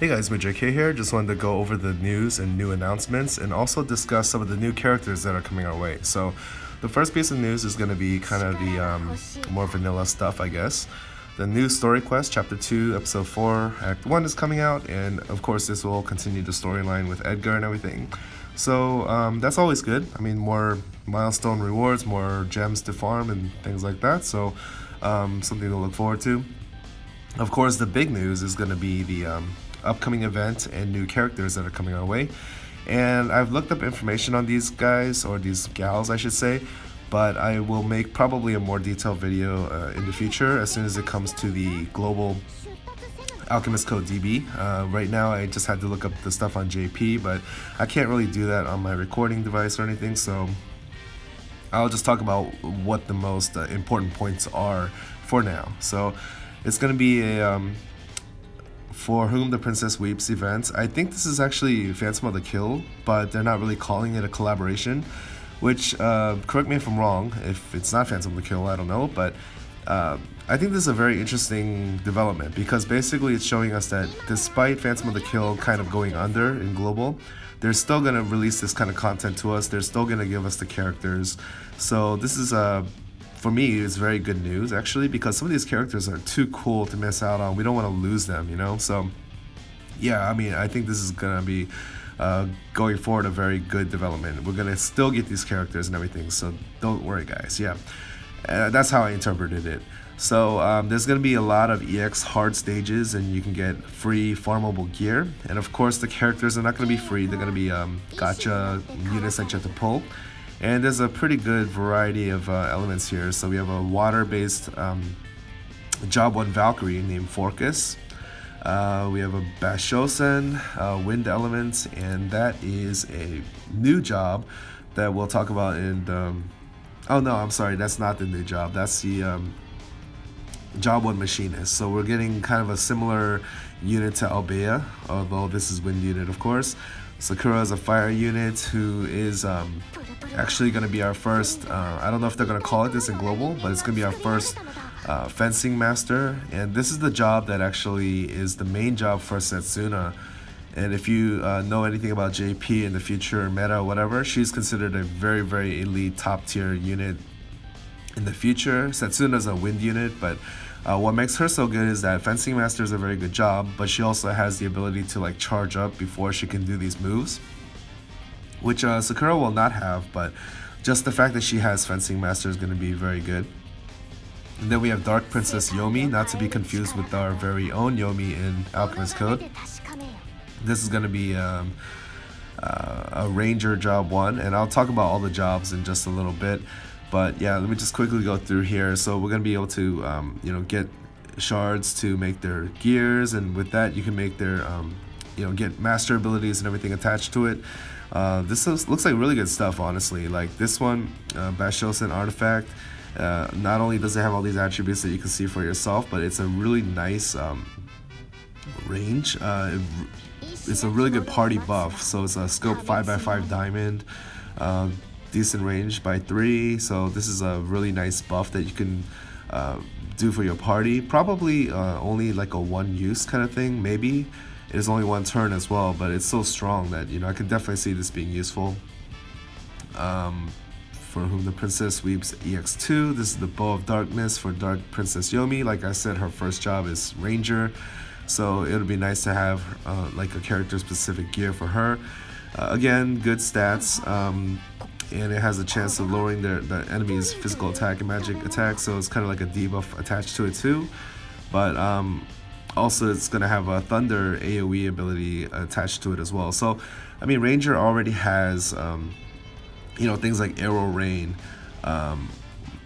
Hey guys, JK here. Just wanted to go over the news and new announcements and also discuss some of the new characters that are coming our way. So, the first piece of news is going to be kind of the more vanilla stuff, I guess. The new story quest, Chapter 2, Episode 4, Act 1 is coming out, and of course, this will continue the storyline with Edgar and everything. So, that's always good. I mean, more milestone rewards, more gems to farm, and things like that. So, something to look forward to. Of course, the big news is going to be the upcoming event and new characters that are coming our way. And I've looked up information on these guys, or these gals I should say, but I will make probably a more detailed video in the future as soon as it comes to the global Alchemist Code DB. Right now I just had to look up the stuff on JP, but I can't really do that on my recording device or anything, so I'll just talk about what the most important points are for now. So it's going to be a For Whom the Princess Weeps event. I think this is actually Phantom of the Kill, but they're not really calling it a collaboration, which, correct me if I'm wrong, if it's not Phantom of the Kill, I don't know, but I think this is a very interesting development because basically it's showing us that despite Phantom of the Kill kind of going under in global, they're still going to release this kind of content to us. They're still going to give us the characters. So this is for me, it's very good news actually, because some of these characters are too cool to miss out on. We don't want to lose them, you know? So yeah, I mean, I think this is gonna be going forward a very good development. We're gonna still get these characters and everything, so don't worry guys. Yeah, that's how I interpreted it. So there's gonna be a lot of EX hard stages, and you can get free farmable gear, and of course the characters are not gonna be free. They're gonna be gacha units that you have to pull. And there's a pretty good variety of elements here. So we have a water-based Job 1 Valkyrie named Forcas. We have a Bashosen wind element, and that is a new job that we'll talk about in the... Oh no, I'm sorry, that's not the new job. That's the Job 1 Machinist. So we're getting kind of a similar unit to Albea, although this is wind unit, of course. Sakura is a fire unit who is actually going to be our first, I don't know if they're going to call it this in global, but it's going to be our first fencing master. And this is the job that actually is the main job for Setsuna. And if you know anything about JP in the future meta or whatever, she's considered a very, very elite top tier unit in the future. Setsuna's a wind unit, but what makes her so good is that fencing master is a very good job, but she also has the ability to like charge up before she can do these moves, which Sakura will not have, but just the fact that she has fencing master is going to be very good. And then we have Dark Princess Yomi, not to be confused with our very own Yomi in Alchemist Code. This is going to be a Ranger Job 1, and I'll talk about all the jobs in just a little bit. But yeah, let me just quickly go through here. So we're going to be able to, get shards to make their gears, and with that you can make their, get master abilities and everything attached to it. This looks like really good stuff, honestly. Like this one, Bashosen artifact, not only does it have all these attributes that you can see for yourself, but it's a really nice range. It's a really good party buff. So it's a scope 5x5 diamond, decent range by 3. So this is a really nice buff that you can do for your party. Probably only like a one use kind of thing, maybe. It is only one turn as well, but it's so strong that, I can definitely see this being useful. For Whom the Princess Weeps EX2. This is the Bow of Darkness for Dark Princess Yomi. Like I said, her first job is Ranger, so it would be nice to have like a character specific gear for her. Again, good stats, and it has a chance of lowering the enemy's physical attack and magic attack, so it's kind of like a debuff attached to it too. But also it's going to have a Thunder AoE ability attached to it as well. So, I mean, Ranger already has, things like Arrow Rain. I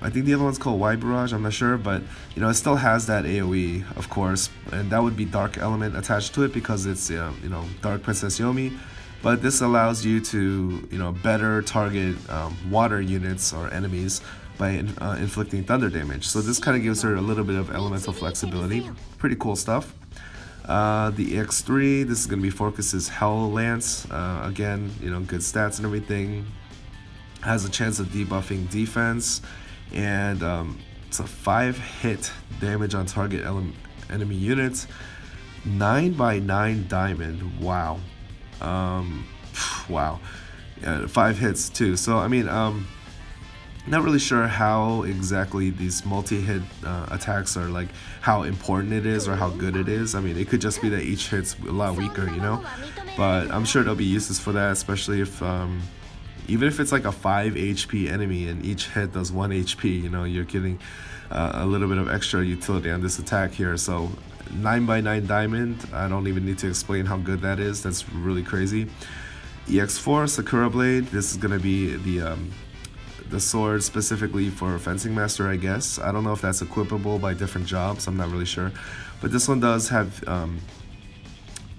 think the other one's called Y Barrage, I'm not sure, but, it still has that AoE, of course, and that would be Dark Element attached to it because it's, Dark Princess Yomi. But this allows you to, better target water units or enemies by inflicting thunder damage. So this kind of gives her a little bit of elemental flexibility. Pretty cool stuff. The X3, this is going to be Forcas' Hell Lance. Again, good stats and everything. Has a chance of debuffing defense, and it's a 5-hit damage on target enemy units. 9x9 diamond. Wow. Um, wow. 5 hits too. So I mean, not really sure how exactly these multi-hit attacks are, like how important it is or how good it is. I mean, it could just be that each hit's a lot weaker, you know. But I'm sure there'll be uses for that, especially if even if it's like a 5 HP enemy and each hit does 1 HP, you know, you're getting a little bit of extra utility on this attack here. So 9x9 diamond, I don't even need to explain how good that is. That's really crazy. EX4 Sakura Blade, this is gonna be the sword specifically for fencing master, I guess. I don't know if that's equipable by different jobs, I'm not really sure, but this one does have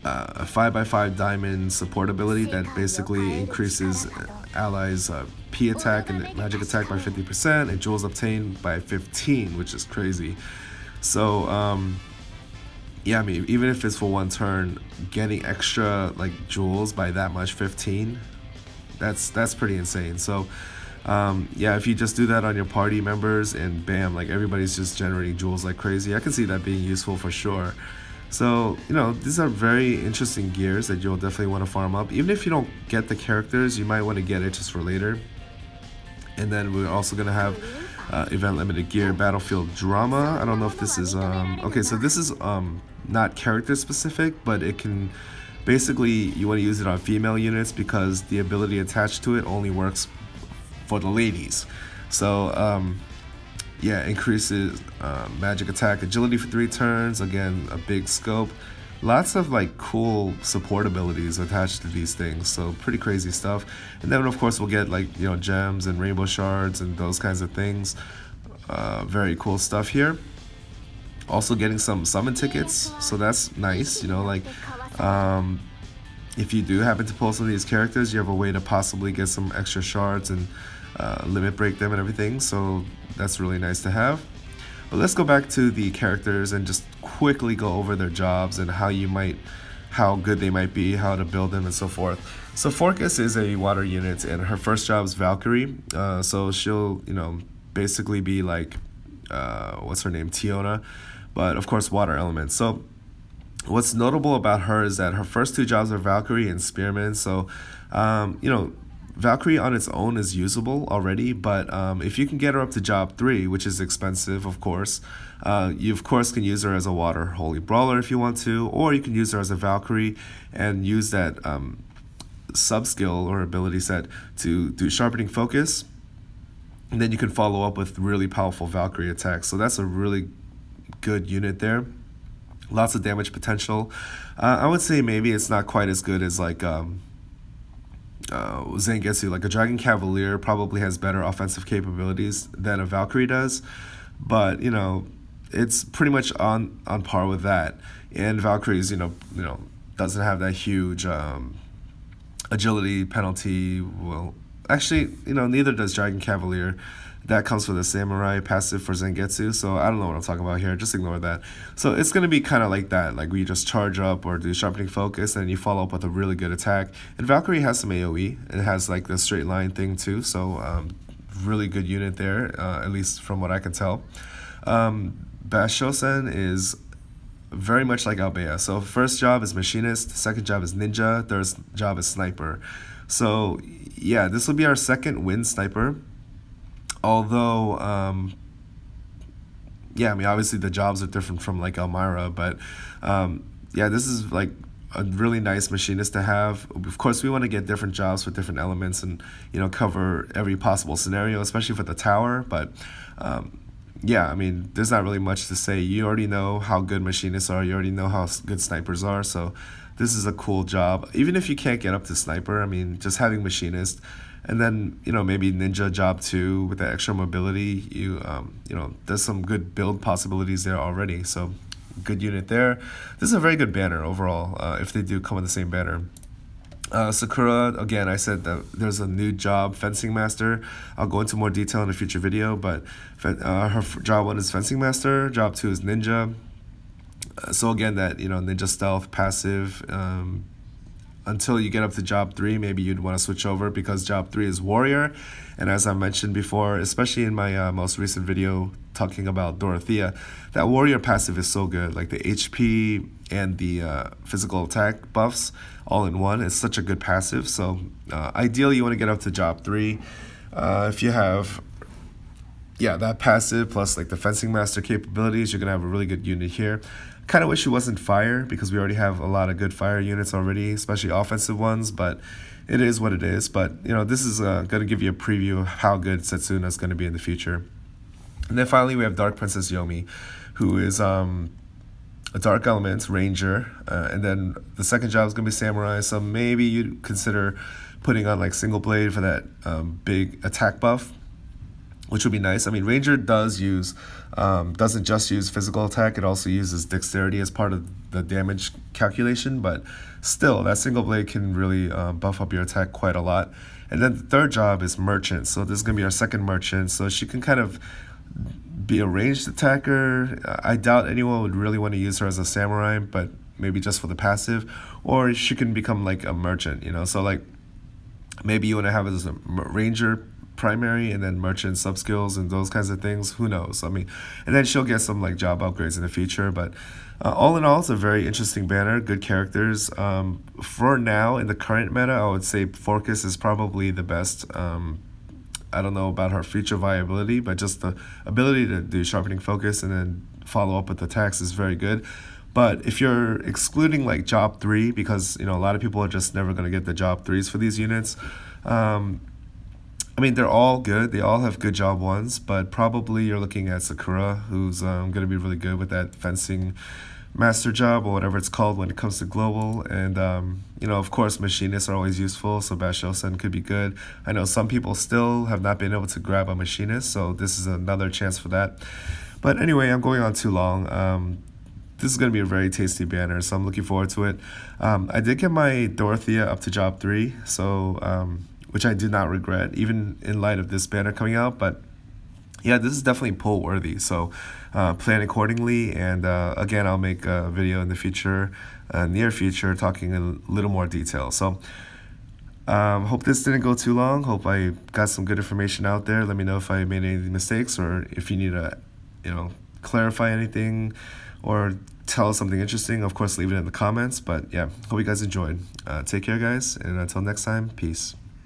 a 5x5 diamond support ability that basically increases allies P attack and magic attack by 50% and jewels obtained by 15, which is crazy. So yeah, I mean, even if it's for one turn, getting extra like jewels by that much, 15, that's pretty insane. So yeah, if you just do that on your party members and bam, like everybody's just generating jewels like crazy, I can see that being useful for sure. So, you know, these are very interesting gears that you'll definitely want to farm up. Even if you don't get the characters, you might want to get it just for later. And then we're also going to have event limited gear, battlefield drama. I don't know if this is okay, so this is not character specific, but it can basically, you want to use it on female units because the ability attached to it only works for the ladies. So yeah, increases magic attack agility for 3 turns. Again, a big scope. Lots of like cool support abilities attached to these things, so pretty crazy stuff. And then of course we'll get like, you know, gems and rainbow shards and those kinds of things. Very cool stuff here. Also getting some summon tickets, so that's nice, you know, like if you do happen to pull some of these characters, you have a way to possibly get some extra shards and limit break them and everything, so that's really nice to have. But let's go back to the characters and just quickly go over their jobs and how good they might be, how to build them and so forth. So Forcas is a water unit and her first job is Valkyrie, so she'll, you know, basically be like what's her name, Tiona, but of course water element. So what's notable about her is that her first 2 jobs are Valkyrie and Spearman. So you know, Valkyrie on its own is usable already, but if you can get her up to job 3, which is expensive, of course, you of course can use her as a water holy brawler if you want to, or you can use her as a Valkyrie and use that sub skill or ability set to do sharpening focus, and then you can follow up with really powerful Valkyrie attacks. So that's a really good unit there. Lots of damage potential. I would say maybe it's not quite as good as like Zangetsu. Like a Dragon Cavalier probably has better offensive capabilities than a Valkyrie does, but you know, it's pretty much on par with that. And Valkyrie's, you know, doesn't have that huge agility penalty. Well, actually, you know, neither does Dragon Cavalier. That comes with a samurai passive for Zangetsu, so I don't know what I'm talking about here, just ignore that. So it's going to be kind of like that, like we just charge up or do sharpening focus and you follow up with a really good attack. And Valkyrie has some AoE, it has like the straight line thing too, so really good unit there, at least from what I can tell. Bashosen is very much like Albea. So first job is Machinist, second job is Ninja, third job is Sniper. So yeah, this will be our second win Sniper. Although, yeah, I mean, obviously the jobs are different from like Elmira, but yeah, this is like a really nice machinist to have. Of course, we want to get different jobs for different elements and, you know, cover every possible scenario, especially for the tower. But yeah, I mean, there's not really much to say. You already know how good machinists are. You already know how good snipers are. So this is a cool job. Even if you can't get up to sniper, I mean, just having machinist. And then, you know, maybe Ninja job 2 with the extra mobility, you know, there's some good build possibilities there already. So good unit there. This is a very good banner overall, if they do come with the same banner. Sakura, again, I said that there's a new job, Fencing Master. I'll go into more detail in a future video, but her job 1 is Fencing Master, job 2 is Ninja. So again, that, you know, Ninja Stealth, passive, until you get up to job 3, maybe you'd want to switch over because job 3 is warrior. And as I mentioned before, especially in my most recent video talking about Dorothea, that warrior passive is so good. Like the HP and the physical attack buffs all in one. It's such a good passive. So ideally you want to get up to job 3. If you have that passive plus like the fencing master capabilities, you're gonna have a really good unit here. Kind of wish it wasn't fire because we already have a lot of good fire units already, especially offensive ones, but it is what it is. But you know, this is gonna give you a preview of how good Setsuna is gonna be in the future. And then finally we have Dark Princess Yomi, who is a Dark Elements Ranger, and then the second job is gonna be Samurai. So maybe you'd consider putting on like Single Blade for that big attack buff, which would be nice. I mean, Ranger doesn't just use physical attack, it also uses dexterity as part of the damage calculation, but still, that Single Blade can really buff up your attack quite a lot. And then the third job is Merchant, so this is going to be our second Merchant, so she can kind of be a ranged attacker. I doubt anyone would really want to use her as a Samurai, but maybe just for the passive, or she can become like a Merchant, you know, so like maybe you want to have it as a Ranger primary and then Merchant sub skills and those kinds of things. Who knows? I mean, and then she'll get some like job upgrades in the future. But all in all, it's a very interesting banner. Good characters. For now, in the current meta, I would say Forcas is probably the best. I don't know about her future viability, but just the ability to do sharpening focus and then follow up with attacks is very good. But if you're excluding like job 3, because you know a lot of people are just never going to get the job 3s for these units. I mean, they're all good. They all have good job 1s, but probably you're looking at Sakura, who's going to be really good with that fencing master job or whatever it's called when it comes to global. And, you know, of course, machinists are always useful, so Bashosen could be good. I know some people still have not been able to grab a machinist, so this is another chance for that. But anyway, I'm going on too long. This is going to be a very tasty banner, so I'm looking forward to it. I did get my Dorothea up to job 3, so which I did not regret, even in light of this banner coming out. But yeah, this is definitely pull worthy, so plan accordingly. And again, I'll make a video in the future, near future, talking in a little more detail. So hope this didn't go too long. Hope I got some good information out there. Let me know if I made any mistakes or if you need to, you know, clarify anything or tell us something interesting. Of course, leave it in the comments. But yeah, hope you guys enjoyed. Take care, guys, and until next time, peace.